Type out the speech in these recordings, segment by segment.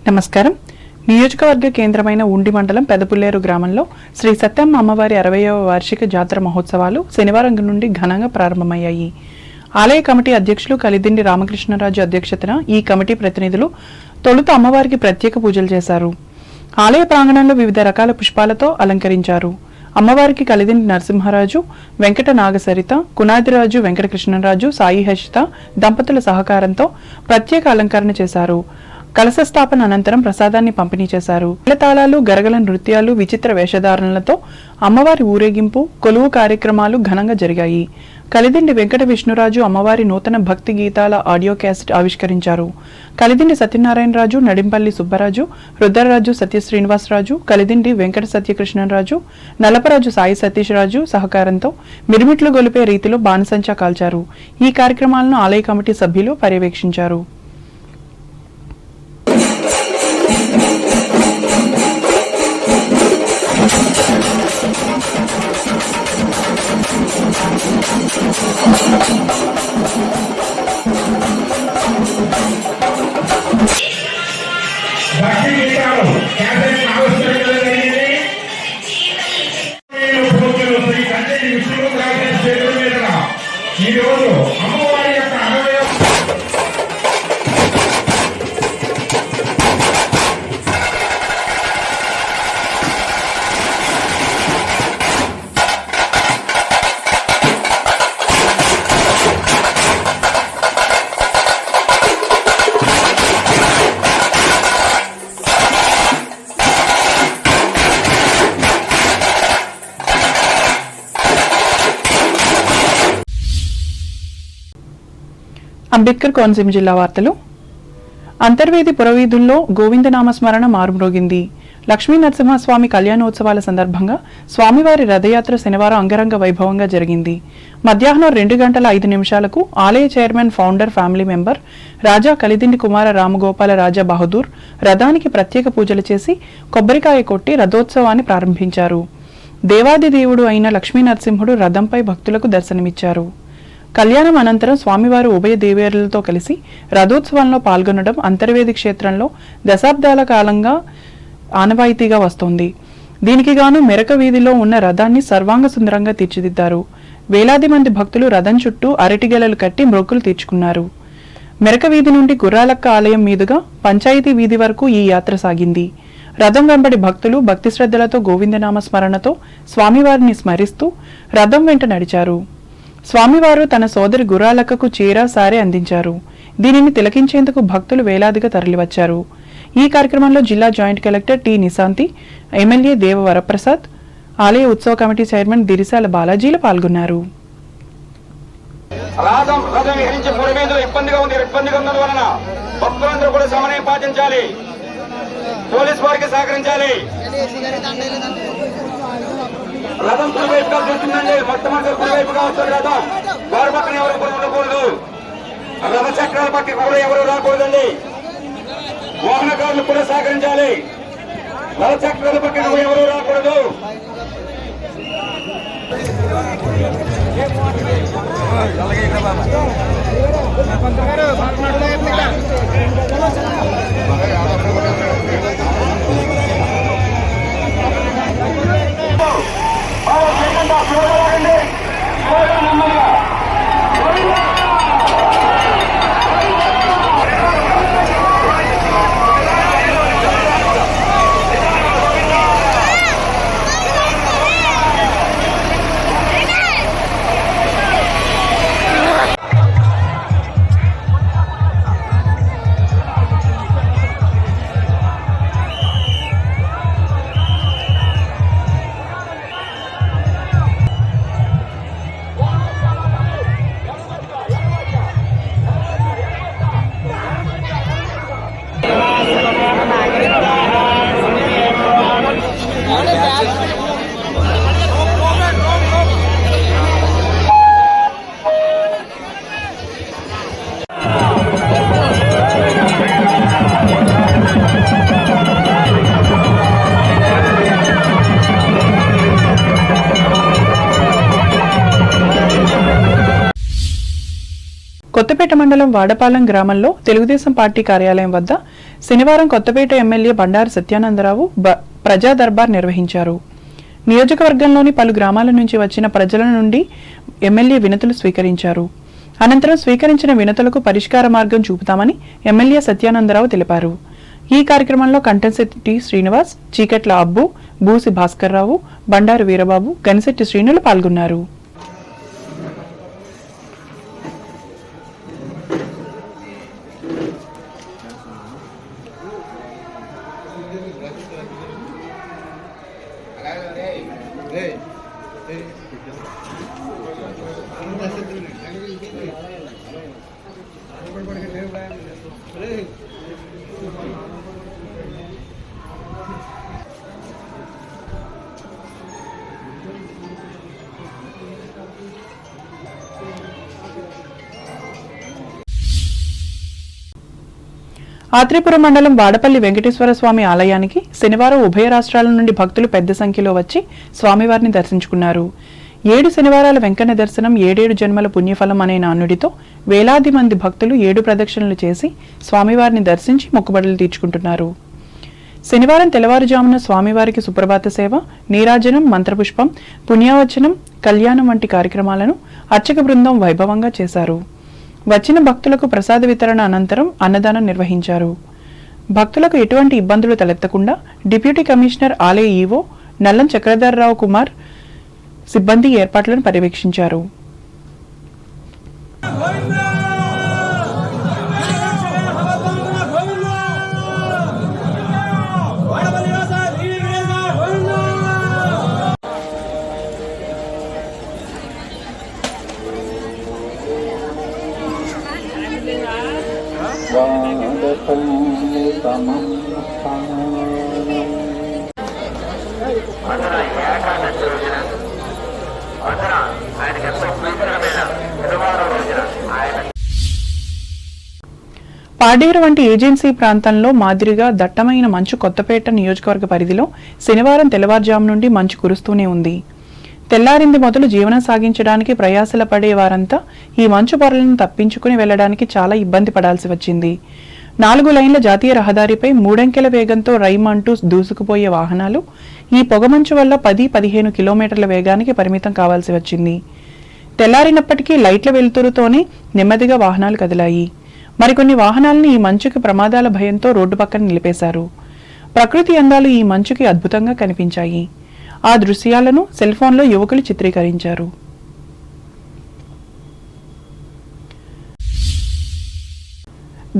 నమస్కారం. నియోజకవర్గ కేంద్రమైన ఉండి మండలం పెదపుల్లేరు గ్రామంలో శ్రీ సత్యమ్మ అమ్మవారి 60వ వార్షిక జాతర మహోత్సవాలు శనివారం నుండి ఘనంగా ప్రారంభమయ్యాయి. ఆలయ కమిటీ అధ్యక్షులు కలిదిండి రామకృష్ణరాజు అధ్యక్షతన ఈ కమిటీ ప్రతినిధులు తొలుత అమ్మవారికి ప్రత్యేక పూజలు చేశారు. ఆలయ ప్రాంగణంలో వివిధ రకాల పుష్పాలతో అలంకరించారు. అమ్మవారికి కలిదిండి నరసింహరాజు, వెంకట నాగసరిత, కునాదిరాజు వెంకటకృష్ణరాజు, సాయి హర్షిత దంపతుల సహకారంతో ప్రత్యేక అలంకరణ చేశారు. కలశ స్థాపన అనంతరం ప్రసాదాన్ని పంపిణీ చేశారు. మేళతాళాలు, గరగల నృత్యాలు, విచిత్ర వేషధారణలతో అమ్మవారి ఊరేగింపు, కొలువు కార్యక్రమాలు ఘనంగా జరిగాయి. కలిదిండి వెంకట విష్ణురాజు అమ్మవారి నూతన భక్తి గీతాల ఆడియో క్యాసెట్ ఆవిష్కరించారు. కలిదిండి సత్యనారాయణరాజు, నడింపల్లి సుబ్బరాజు, రుద్రరాజు, సత్య శ్రీనివాసరాజు, కలిదిండి వెంకట సత్యకృష్ణరాజు, నలపరాజు సాయి సతీష్ రాజు సహకారంతో మిరుమిట్లు గొలిపే రీతిలో బాణసంచా కాల్చారు. ఈ కార్యక్రమాలను ఆలయ కమిటీ సభ్యులు పర్యవేక్షించారు. అంబేద్కర్ కోనసీమ జిల్లా వార్తలు. అంతర్వేది పురవీధుల్లో గోవిందనామస్మరణ మారుమ్రోగింది. లక్ష్మీ నరసింహస్వామి కళ్యాణోత్సవాల సందర్భంగా స్వామివారి రథయాత్ర శనివారం అంగరంగ వైభవంగా జరిగింది. మధ్యాహ్నం 2:05 ఆలయ చైర్మన్, ఫౌండర్, ఫ్యామిలీ మెంబర్ రాజా కలిదిండి కుమార రామగోపాల రాజా బహదూర్ రథానికి ప్రత్యేక పూజలు చేసి కొబ్బరికాయ కొట్టి రథోత్సవాన్ని ప్రారంభించారు. దేవాది దేవుడు అయిన లక్ష్మీ నరసింహుడు రథంపై భక్తులకు దర్శనమిచ్చారు. కళ్యాణం అనంతరం స్వామివారు ఉభయ దేవేరులతో కలిసి రథోత్సవంలో పాల్గొనడం అంతర్వేది క్షేత్రంలో దశాబ్దాల కాలంగా ఆనవాయితీగా వస్తోంది. దీనికి గాను మెరక వీధిలో ఉన్న రథాన్ని సర్వాంగ సుందరంగా తీర్చిదిద్దారు. వేలాది మంది భక్తులు రథం చుట్టూ అరటిగెలలు కట్టి మొక్కులు తీర్చుకున్నారు. మెరక వీధి నుండి గుర్రాలక్క ఆలయం మీదుగా పంచాయతీ వీధి వరకు ఈ యాత్ర సాగింది. రథం వెంబడి భక్తులు భక్తి శ్రద్ధలతో గోవిందనామ స్మరణతో స్వామివారిని స్మరిస్తూ రథం వెంట నడిచారు. స్వామివారు తన సోదరి గుర్రాలక్కకు చీర, సారె అందించారు. దీనిని తిలకించేందుకు భక్తులు వేలాదిగా తరలివచ్చారు. ఈ కార్యక్రమంలో జిల్లా joint collector T Nishanthi, MLA దేవ వరప్రసాద్, ఆలయ ఉత్సవ కమిటీ చైర్మన్ దిరిసాల బాలాజీలు పాల్గొన్నారు. రథం కుడివైపుగా చూస్తుందండి. మొట్టమొదటి కుడివైపుగా వస్తుంది రథం. వారి పక్కన ఎవరు కూడా ఉండకూడదు. రథ చక్రాల పక్కన కూడా ఎవరు రాకూడదండి. వాహనకారులు కూడా సహకరించాలి. రథ చక్రాల పక్కన ఎవరు రాకూడదు. కొత్తపేట మండలం వాడపాలెం గ్రామంలో తెలుగుదేశం పార్టీ కార్యాలయం వద్ద శనివారం కొత్తపేట ఎమ్మెల్యే బండారు సత్యానందరావు ప్రజా దర్బార్ నిర్వహించారు. నియోజకవర్గంలోని పలు గ్రామాల నుంచి వచ్చిన ప్రజల నుండి ఎమ్మెల్యే వినతులు స్వీకరించారు. అనంతరం స్వీకరించిన వినతులకు పరిష్కార మార్గం చూపుతామని ఎమ్మెల్యే సత్యానందరావు తెలిపారు. ఈ కార్యక్రమంలో కంటెన్శెట్టి శ్రీనివాస్, చీకట్ల అబ్బు, బూసి భాస్కర్రావు, బండారు వీరబాబు, గనిశెట్టి శ్రీనులు పాల్గొన్నారు. ఆత్రేపురం మండలం వాడపల్లి వెంకటేశ్వర స్వామి ఆలయానికి శనివారం ఉభయ రాష్ట్రాల నుండి భక్తులు పెద్ద సంఖ్యలో వచ్చి స్వామివారిని దర్శించుకున్నారు. 7 శనివారాల వెంకన్న దర్శనం 7 జన్మల పుణ్యఫలం అనే నానుడితో వేలాది మంది భక్తులు 7 ప్రదక్షిణలు చేసి స్వామివారిని దర్శించి మొక్కుబడులు తీర్చుకుంటున్నారు. శనివారం తెల్లవారుజామున స్వామివారికి సుప్రభాత సేవ, నీరాజనం, మంత్రపుష్పం, పుణ్యావచనం, కళ్యాణం వంటి కార్యక్రమాలను అర్చక బృందం వైభవంగా చేశారు. వచ్చిన భక్తులకు ప్రసాద వితరణ అనంతరం అన్నదానం నిర్వహించారు. భక్తులకు ఎటువంటి ఇబ్బందులు తలెత్తకుండా డిప్యూటీ కమిషనర్ ఆలయ ఈవో నల్లం చక్రధర్రావు కుమార్ సిబ్బంది ఏర్పాట్లను పర్యవేక్షించారు. పాడేరు వంటి ఏజెన్సీ ప్రాంతంలో మాదిరిగా దట్టమైన మంచు కొత్తపేట నియోజకవర్గ పరిధిలో శనివారం తెల్లవారుజాము నుండి మంచు కురుస్తూనే ఉంది. తెల్లారింది మొదలు జీవనం సాగించడానికి ప్రయాసల పడే వారంతా ఈ మంచు పొరలను తప్పించుకుని వెళ్లడానికి చాలా ఇబ్బంది పడాల్సి వచ్చింది. 4 లైన్ల జాతీయ రహదారిపై 3 అంకెల వేగంతో రైమంటూ దూసుకుపోయే వాహనాలు ఈ పొగమంచు వల్ల 10-15 కిలోమీటర్ల వేగానికి పరిమితం కావాల్సి వచ్చింది. తెల్లారినప్పటికీ లైట్ల వెలుతురుతోనే నెమ్మదిగా వాహనాలు కదిలాయి. మరికొన్ని వాహనాలను ఈ మంచుకి ప్రమాదాల భయంతో రోడ్డు పక్కన నిలిపేశారు. ప్రకృతి అందాలు ఈ మంచుకి అద్భుతంగా కనిపించాయి. ఆ దృశ్యాలను సెల్ఫోన్లో యువకులు చిత్రీకరించారు.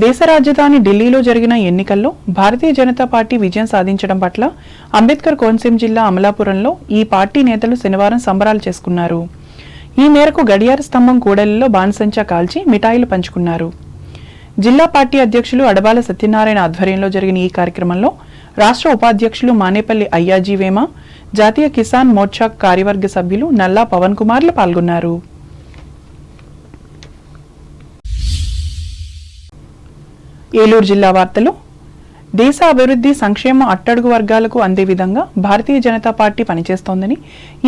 దేశ రాజధాని ఢిల్లీలో జరిగిన ఎన్నికల్లో భారతీయ జనతా పార్టీ విజయం సాధించడం పట్ల అంబేద్కర్ కోనసీమ జిల్లా అమలాపురంలో ఈ పార్టీ నేతలు శనివారం సంబరాలు చేసుకున్నారు. ఈ మేరకు గడియార స్తంభం కూడలిలో బాణసంచా కాల్చి మిఠాయిలు పంచుకున్నారు. జిల్లా పార్టీ అధ్యక్షులు అడబాల సత్యనారాయణ ఆధ్వర్యంలో జరిగిన ఈ కార్యక్రమంలో రాష్ట్ర ఉపాధ్యక్షులు మానేపల్లి అయ్యాజీ వేమ, జాతీయ కిసాన్ మోర్చా కార్యవర్గ సభ్యులు నల్లా పవన్ కుమార్లు పాల్గొన్నారు. ఏలూరు జిల్లా వార్తలు. దేశ అభివృద్ధి, సంక్షేమ అట్టడుగు వర్గాలకు అందే విధంగా భారతీయ జనతా పార్టీ పనిచేస్తోందని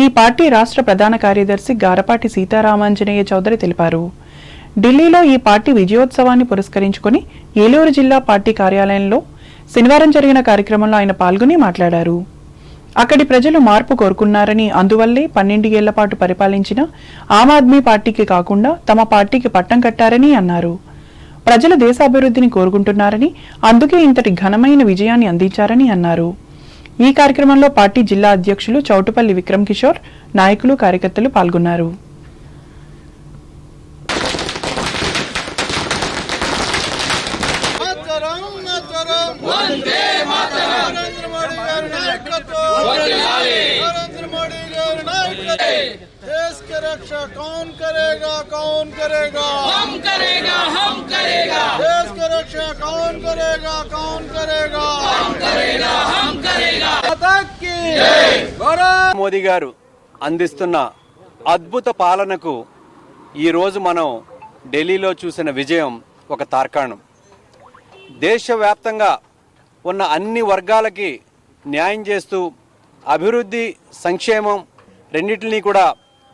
ఈ పార్టీ రాష్ట్ర ప్రధాన కార్యదర్శి గారపాటి సీతారామాంజనేయ చౌదరి తెలిపారు. ఢిల్లీలో ఈ పార్టీ విజయోత్సవాన్ని పురస్కరించుకుని ఏలూరు జిల్లా పార్టీ కార్యాలయంలో శనివారం జరిగిన కార్యక్రమంలో ఆయన పాల్గొని మాట్లాడారు. అక్కడి ప్రజలు మార్పు కోరుకున్నారని, అందువల్లే 12 ఏళ్ల పాటు పరిపాలించిన ఆమ్ ఆద్మీ పార్టీకి కాకుండా తమ పార్టీకి పట్టం కట్టారని అన్నారు. ప్రజలు దేశాభివృద్ధిని కోరుకుంటున్నారని, అందుకే ఇంతటి ఘనమైన విజయాన్ని అందించారని అన్నారు. ఈ కార్యక్రమంలో పార్టీ జిల్లా అధ్యక్షులు చౌటుపల్లి విక్రమ్ కిషోర్, నాయకులు, కార్యకర్తలు పాల్గొన్నారు. देश की रक्षा कौन करेगा, कौन करेगा? हम करेगा, हम करेगा। देश की रक्षा कौन करेगा, कौन करेगा? हम करेगा, हम करेगा। మోదీ గారు అందిస్తున్న అద్భుత పాలనకు ఈ రోజు మనం ఢిల్లీలో చూసిన విజయం ఒక తార్కాణం. దేశవ్యాప్తంగా ఉన్న అన్ని వర్గాలకి న్యాయం చేస్తూ అభివృద్ధి, సంక్షేమం రెండింటినీ కూడా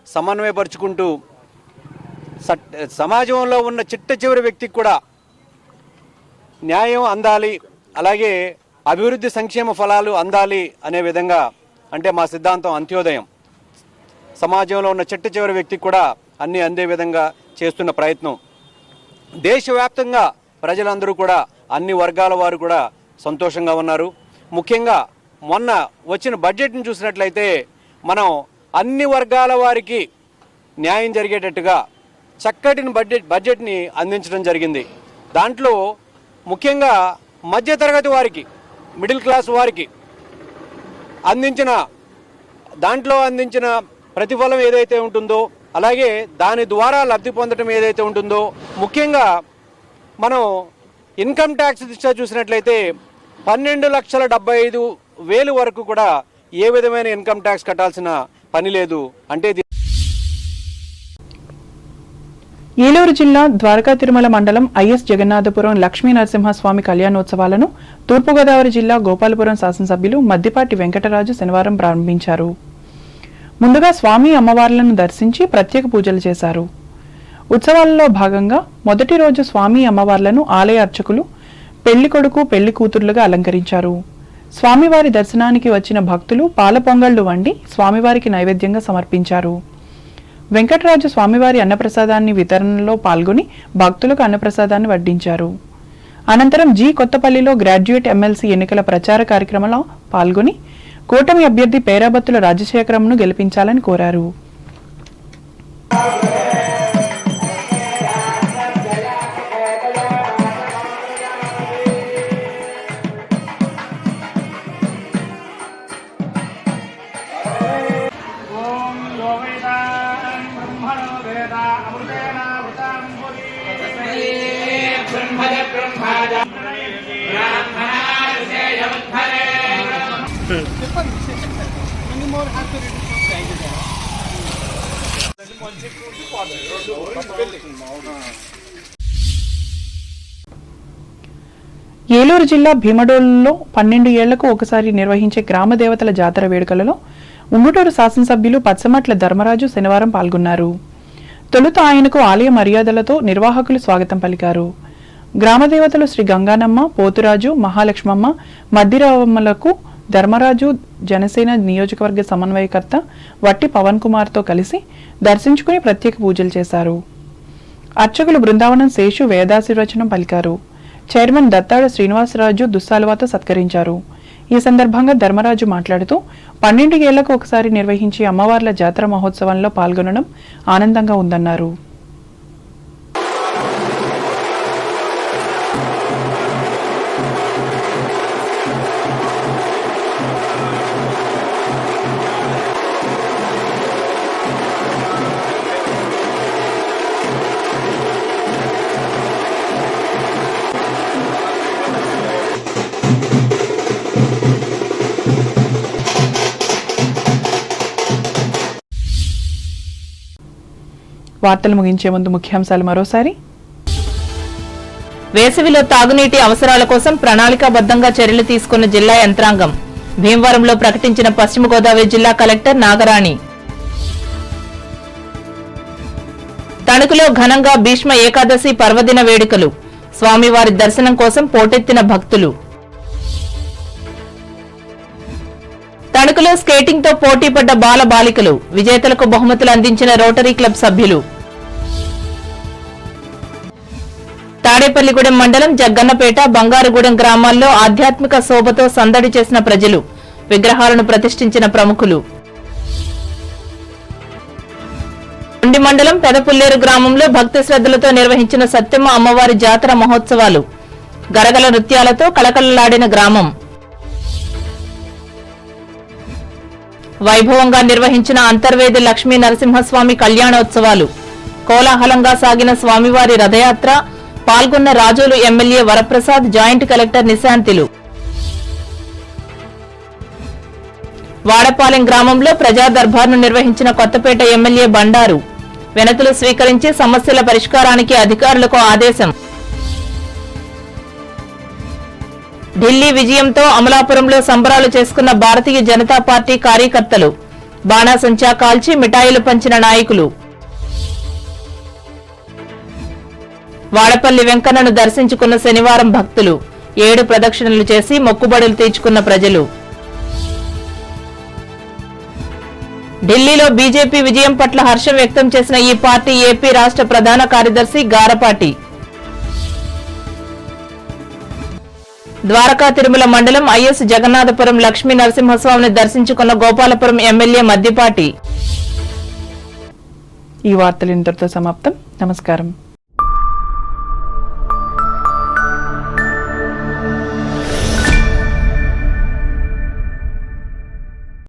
సమన్వయపరుచుకుంటూ సమాజంలో ఉన్న చిట్ట చివరి వ్యక్తికి కూడా న్యాయం అందాలి, అలాగే అభివృద్ధి సంక్షేమ ఫలాలు అందాలి అనే విధంగా, అంటే మా సిద్ధాంతం అంత్యోదయం. సమాజంలో ఉన్న చిట్ట చివరి వ్యక్తికి కూడా అన్నీ అందే విధంగా చేస్తున్న ప్రయత్నం. దేశవ్యాప్తంగా ప్రజలందరూ కూడా, అన్ని వర్గాల వారు కూడా సంతోషంగా ఉన్నారు. ముఖ్యంగా మొన్న వచ్చిన బడ్జెట్ని చూసినట్లయితే మనం అన్ని వర్గాల వారికి న్యాయం జరిగేటట్టుగా చక్కటి బడ్జెట్ని అందించడం జరిగింది. దాంట్లో ముఖ్యంగా మధ్యతరగతి వారికి, మిడిల్ క్లాస్ వారికి అందించిన ప్రతిఫలం ఏదైతే ఉంటుందో, అలాగే దాని ద్వారా లబ్ధి పొందడం ఏదైతే ఉంటుందో, ముఖ్యంగా మనం ఇన్కమ్ ట్యాక్స్ దృష్ట్యా చూసినట్లయితే 12,75,000 వరకు కూడా ఏ విధమైన ఇన్కమ్ ట్యాక్స్ కట్టాల్సిన పని లేదు. అంటే ఏలూరు జిల్లా ద్వారకా తిరుమల మండలం ఐఎస్ జగన్నాథపురం లక్ష్మీ నరసింహస్వామి కళ్యాణోత్సవాలను తూర్పుగోదావరి జిల్లా గోపాలపురం శాసనసభ్యులు మద్దిపాటి వెంకటరాజు శనివారం ప్రారంభించారు. ముందుగా స్వామి అమ్మవార్లను దర్శించి ప్రత్యేక పూజలు చేశారు. ఉత్సవాలలో భాగంగా మొదటి రోజు స్వామి అమ్మవార్లను ఆలయ అర్చకులు పెళ్లి కొడుకు పెళ్లి కూతుర్లుగా అలంకరించారు. స్వామివారి దర్శనానికి వచ్చిన భక్తులు పాల పొంగళ్లు వండి స్వామివారికి నైవేద్యంగా సమర్పించారు. వెంకటరాజు స్వామివారి అన్నప్రసాదాన్ని వితరణలో పాల్గొని భక్తులకు అన్నప్రసాదాన్ని వడ్డించారు. అనంతరం కొత్తపల్లిలో గ్రాడ్యుయేట్ ఎమ్మెల్సీ ఎన్నికల ప్రచార కార్యక్రమంలో పాల్గొని కూటమి అభ్యర్థి పేరాబత్తుల రాజశేఖరంను గెలిపించాలని కోరారు. ఏలూరు జిల్లా భీమడోలులో 12 ఏళ్లకు ఒకసారి నిర్వహించే గ్రామ దేవతల జాతర వేడుకలలో ఉంగుటూరు శాసనసభ్యులు పచ్చమట్ల ధర్మరాజు శనివారం పాల్గొన్నారు. తొలుత ఆయనకు ఆలయ మర్యాదలతో నిర్వాహకులు స్వాగతం పలికారు. గ్రామదేవతలు శ్రీ గంగానమ్మ, పోతురాజు, మహాలక్ష్మమ్మ, మద్దిరావమ్మలకు ధర్మరాజు జనసేన నియోజకవర్గ సమన్వయకర్త వట్టి పవన్ కుమార్తో కలిసి దర్శించుకుని ప్రత్యేక పూజలు చేశారు. అర్చకులు బృందావనం శేషు వేదాశీర్వచనం పలికారు. చైర్మన్ దత్తాడ శ్రీనివాసరాజు దుస్సాలువాతో సత్కరించారు. ఈ సందర్భంగా ధర్మరాజు మాట్లాడుతూ 12 ఏళ్లకు ఒకసారి నిర్వహించే అమ్మవార్ల జాతర మహోత్సవంలో పాల్గొనడం ఆనందంగా ఉందన్నారు. వార్తలు ముగించే ముందు ముఖ్యాంశాలు మరోసారి. వేసవిలో తాగునీటి అవసరాల కోసం ప్రణాళికాబద్దంగా చర్యలు తీసుకున్న జిల్లా యంత్రాంగం. భీమవరంలో ప్రకటించిన పశ్చిమ గోదావరి జిల్లా కలెక్టర్ నాగరాణి. తణుకులో ఘనంగా భీష్మ ఏకాదశి పర్వదిన వేడుకలు. స్వామివారి దర్శనం కోసం పోటెత్తిన భక్తులు. తణుకులో స్కేటింగ్ తో పోటీపడ్డ బాల బాలికలు. విజేతలకు బహుమతులు అందించిన రోటరీ క్లబ్ సభ్యులు. తాడేపల్లిగూడెం మండలం జగ్గన్నపేట, బంగారుగూడెం గ్రామాల్లో ఆధ్యాత్మిక శోభతో సందడి చేసిన ప్రజలు. విగ్రహాలను ప్రతిష్ఠించిన ప్రముఖులు. ఉండి మండలం పెదపుల్లేరు గ్రామంలో భక్తి శ్రద్ధలతో నిర్వహించిన సత్యమ్మ అమ్మవారి జాతర మహోత్సవాలు. గరగల నృత్యాలతో కళకళలాడిన గ్రామం. వైభవంగా నిర్వహించిన అంతర్వేది లక్ష్మీ నరసింహస్వామి కళ్యాణోత్సవాలు. కోలాహలంగా సాగిన స్వామివారి రథయాత్ర. పాల్గొన్న Razole MLA Varaprasad, joint collector నిశాంతిలు. వాడపాలెం గ్రామంలో ప్రజా దర్బార్ను నిర్వహించిన కొత్తపేట ఎమ్మెల్యే బండారు. వినతులు స్వీకరించి సమస్యల పరిష్కారానికి అధికారులకు ఆదేశం. ఢిల్లీ విజయంతో అమలాపురంలో సంబరాలు చేసుకున్న భారతీయ జనతా పార్టీ కార్యకర్తలు. బాణాసంచా కాల్చి మిఠాయిలు పంచిన నాయకులు. వాడపల్లి వెంకన్నను దర్శించుకున్న శనివారం భక్తులు 7 ప్రదక్షిణలు చేసి మొక్కుబడులు తీర్చుకున్న ప్రజలు. ఢిల్లీలో బీజేపీ విజయం పట్ల హర్షం వ్యక్తం చేసిన ఈ పార్టీ ఏపీ రాష్ట్ర ప్రధాన కార్యదర్శి గారపాటి. ద్వారకా తిరుమల మండలం ఐఎస్ జగన్నాథపురం లక్ష్మీ నరసింహస్వామిని దర్శించుకున్న గోపాలపురం ఎమ్మెల్యే మద్దిపాటి. ఈ వార్తలు ఇంతటితో సమాప్తం. నమస్కారం.